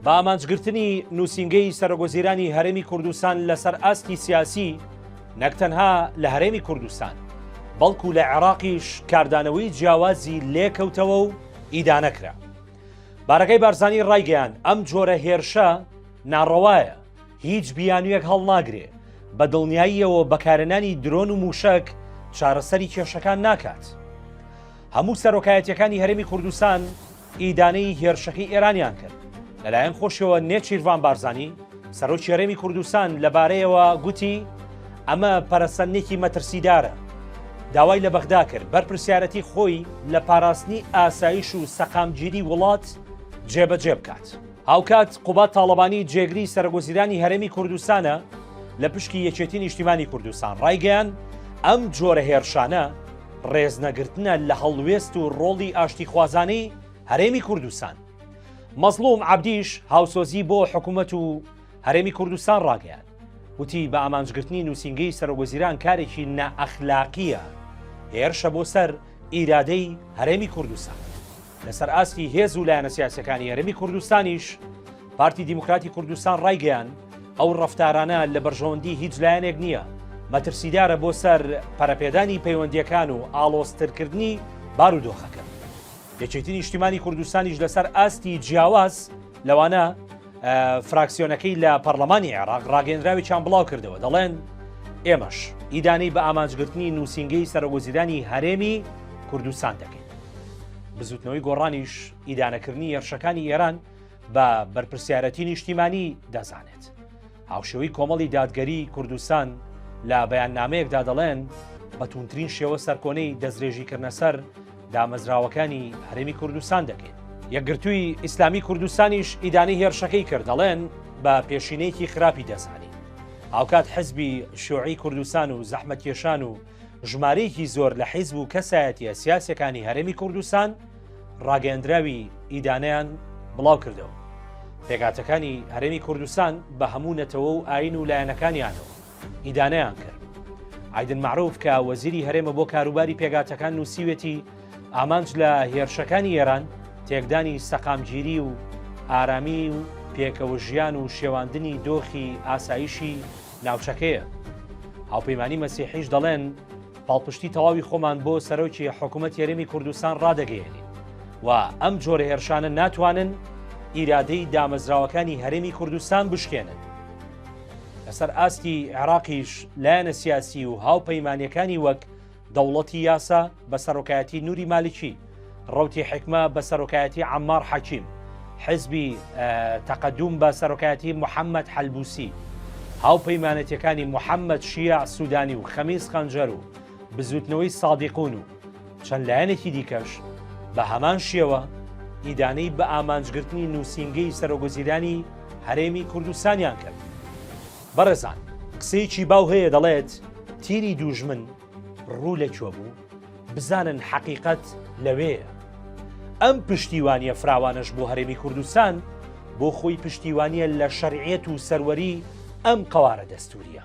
بە ئامانجگرتنی نووسینگەی سەرۆگۆزیرانی هەرێمی کوردستان لەسەر ئاستی سیاسی نەک تەنها لە هەرێمی کوردستان بەڵکو لە عێراقیش کاردانەوەی جیاوازی لێکەوتەوە و ئیدانەکرا. بارەکەی بارزانی ڕایگەیان ئەم جۆرە هێرشە ناڕەوایە، هیچ بیانوویەک هەڵناگرێ، بە دڵنیاییەوە بەکارهێنانی درۆن و موشک چارەسەری کێشەکان ناکات. هەموو سەرۆکایەتیەکانی هەرێمی کوردستان ئیدانەی هێرشەکەی ئێرانیان کرد. لەلایەن خۆشیەوە نێچیروان بارزانی سەرۆکی هەرێمی کوردستان لەبارەیەوە گوتی ئەمە پەرەسەندێکی مەترسیدارە. داوای لە بەغدا کرد بەرپرسیارەتی خۆی لە پاراستنی ئاسایش و سەقامگیری وڵات جێبەجێ بکات. هاوکات قوبات تاڵەبانی جێگری سەرۆگۆزیرانی هەرێمی کوردستانە لە پشکی یەکێتی نیشتیمانی کوردستان ڕایگەیان ئەم جۆرە هێرشانە ڕێزنەگرتنە لە هەڵوێست و ڕۆڵی ئاشتیخوازانەی هەرێمی کوردستان. مەزلوم عەبدیش هاوسۆزی بۆ حکوومەت و هەرێمی کوردستان ڕاگەیان، وتی بە ئامانجگرتنی نووسینگەی سەرۆگۆزیران کارێکی نائەخلاقیە، هێرشە بۆ سەر ئیرادەی هەرێمی کوردستان. لەسەر ئاستی هێز و لایەنە سیاسەکانی هەرێمی کوردستانیش پارتی دیموکراتی کوردستان ڕایگەیان ئەو ڕەفتارانە لە بەرژەوەندی هیچ لایەنێک نییە، مەترسیدارە بۆ سەر پەرەپێدانی پەیوەندیەکان و ئاڵۆزترکردنی بارودۆخەکە. یەکێتی نیشتیمانی کوردستانیش لەسەر ئاستی جیاواز لەوانە فراکسیۆنەکەی لە پەرلەمانی عێراق ڕاگەیەنراوێکیان بڵاو کردەوە، دەڵێن ئێمەش ئیدانەی بە ئامانجگرتنی نووسینگەی سەرۆگۆزیرانی هەرێمی کوردستان دەکەین. بزوتنەوەی گۆڕانیش ئیدانەکردنی هێرشەکانی ئێران بە بەرپرسیارەتی نیشتیمانی دەزانێت. هاوشێوەی کۆمەڵی دادگەری کوردستان لە بەیاننامەیەکدا دەڵێن بە توندترین شێوە سەرکۆنەی دەستدرێژیکردنە سەر دامەزراوەکانی هەرێمی کوردستان دەکەین. یەکگرتووی ئیسلامی کوردستانیش ئیدانەی هێرشەکەی کرد، دەڵێن بە پێشینەیەکی خراپی دەزانی. هاوکات حزبی شیوعی کوردستان و زەحمەتکێشان و ژمارەیەکی زۆر لە حیزب و کەسایەتیە سیاسەکانی هەرێمی کوردستان ڕاگەیەندراوی ئیدانەیان بڵاو کردەوە. پێگاتەکانی هەرێمی کوردستان بە هەموو نەتەوە و ئاین و لایەنەکانیانەوە ئیدانەیان کرد. عایدن معروف کە وەزیری هەرێمە بۆ کاروباری پێگاتەکان نووسیوێتی ئامانج لە هێرشەکانی ئێران تێکدانی سەقامگیری و ئارامی و پێکەوە ژیان و شێواندنی دۆخی ئاسایشی ناوچەکەیە. هاوپەیمانی مەسیحیش دەڵێن پاڵپشتی تەواوی خۆمان بۆ سەرۆکی حکوومەت هەرێمی کوردستان ڕادەگەیەنین و ئەم جۆرە هێرشانە ناتوانن ئیرادەی دامەزراوەکانی هەرێمی کوردستان بشکێنن. لەسەر ئاستی عێراقیش لایەنە سیاسی و هاوپەیمانیەکانی وەک دەوڵەتی یاسا بە سەرۆکایەتی نوری مالیکی، ڕەوتی حکمە بە سەرۆکایەتی عەمار حەکیم، حزبی تەقەدوم بە سەرۆکایەتی محەممەد حەلبوسی، هاوپەیمانەتیەکانی محەممەد شیع سوودانی و خەمیس خەنجەر و بزوتنەوەی سادیقون و چەند لایەنێکی دیکەش بە هەمان شێوە ئیدانەی بە ئامانجگرتنی نووسینگەی سەرۆگۆزیرانی هەرێمی کوردستانیان کرد. بەڕێزان، قسەیەکی باو هەیە دەڵێت تیری دوژمن ڕوو لەکوێ بوو بزانن حەقیقەت لەوەیە. ئەم پشتیوانیە فراوانش بۆ هەرێمی کوردستان بۆ خۆی پشتیوانیە لە شەریعەت و سەروەری ئەم قەوارە دەستوریە.